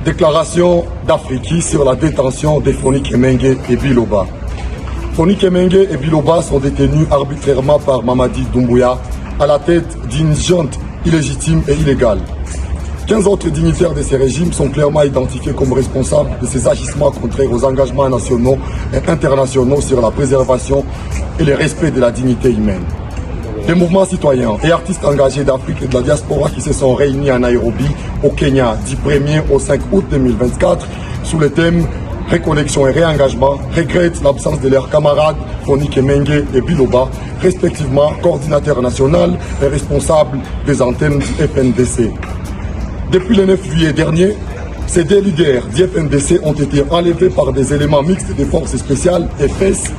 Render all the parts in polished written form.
Déclaration d'Afrique sur la détention de Foni Kemenge et Biloba. Foni Kemenge et Biloba sont détenus arbitrairement par Mamadi Doumbouya à la tête d'une junte illégitime et illégale. 15 autres dignitaires de ces régimes sont clairement identifiés comme responsables de ces agissements contraires aux engagements nationaux et internationaux sur la préservation et le respect de la dignité humaine. Des mouvements citoyens et artistes engagés d'Afrique et de la diaspora qui se sont réunis à Nairobi, au Kenya, du 1er au 5 août 2024, sous le thème « Reconnexion et réengagement », regrettent l'absence de leurs camarades Foni Kemenge et Biloba, respectivement coordinateur national et responsable des antennes du FNDC. Depuis le 9 juillet dernier, ces deux leaders du FNDC ont été enlevés par des éléments mixtes des forces spéciales FS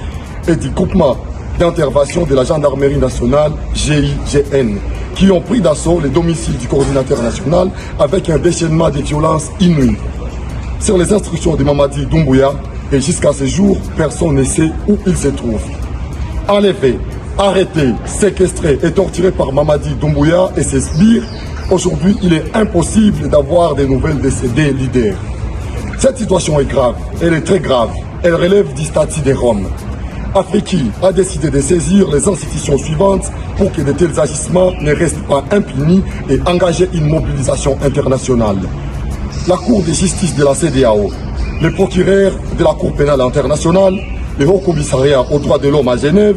et du groupement d'intervention de la gendarmerie nationale GIGN, qui ont pris d'assaut les domiciles du coordinateur national avec un déchaînement de violences inouïes. Sur les instructions de Mamadi Doumbouya, et jusqu'à ce jour, personne ne sait où il se trouve. Enlevé, arrêté, séquestré et torturé par Mamadi Doumbouya et ses sbires, aujourd'hui, il est impossible d'avoir des nouvelles de ces deux leaders. Cette situation est grave, elle est très grave, elle relève du statut des Roms. Afriki a décidé de saisir les institutions suivantes pour que de tels agissements ne restent pas impunis et engager une mobilisation internationale. La Cour de justice de la CEDEAO, le procureur de la Cour pénale internationale, le Haut Commissariat aux droits de l'homme à Genève,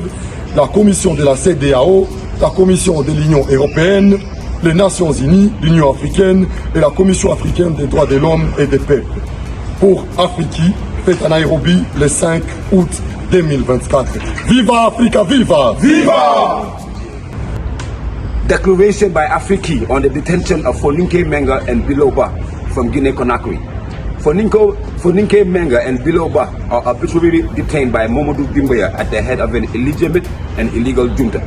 la Commission de la CEDEAO, la Commission de l'Union européenne, les Nations Unies, l'Union africaine et la Commission africaine des droits de l'homme et des peuples. Pour Afriki, fête à Nairobi le 5 août 2024. Viva Africa, viva! Viva! Declaration by Afriki on the detention of Foninke Menga and Biloba from Guinea-Conakry. Foninke Menga and Biloba are arbitrarily detained by Mamadou Doumbouya at the head of an illegitimate and illegal junta.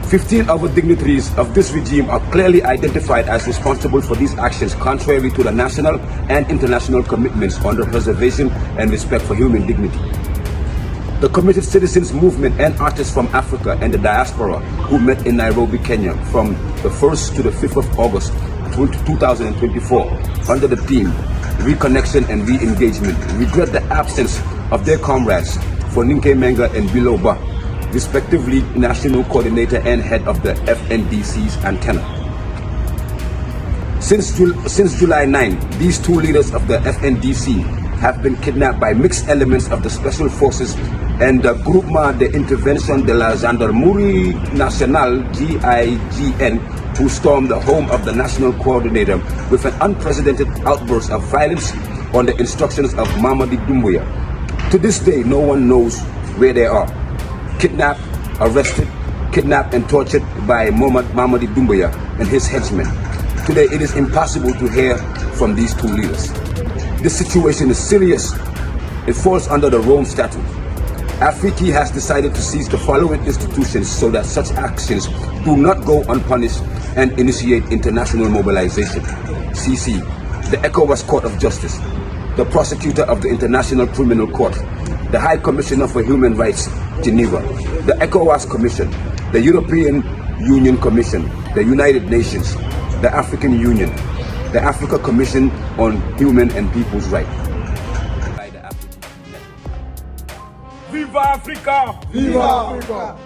15 other dignitaries of this regime are clearly identified as responsible for these actions contrary to the national and international commitments on the preservation and respect for human dignity. The Committed Citizens Movement and artists from Africa and the diaspora who met in Nairobi, Kenya from the 1st to the 5th of August 2024 under the theme Reconnection and Re-engagement regret the absence of their comrades Foninke Menga and Biloba, respectively National Coordinator and Head of the FNDC's antenna. Since July 9, these two leaders of the FNDC have been kidnapped by mixed elements of the Special Forces and the Groupement d'Intervention de la Gendarmerie Nationale GIGN, who stormed the home of the National Coordinator with an unprecedented outburst of violence on the instructions of Mamadi Doumbouya. To this day, no one knows where they are. Kidnapped, arrested, kidnapped and tortured by Mamadi Doumbouya and his henchmen. Today, it is impossible to hear from these two leaders. This situation is serious. It falls under the Rome Statute. Afriki has decided to seize the following institutions so that such actions do not go unpunished and initiate international mobilization. CC, the ECOWAS Court of Justice, the Prosecutor of the International Criminal Court, the High Commissioner for Human Rights, Geneva, the ECOWAS Commission, the European Union Commission, the United Nations, the African Union, the Africa Commission on Human and People's Rights. Viva Africa! Viva Africa!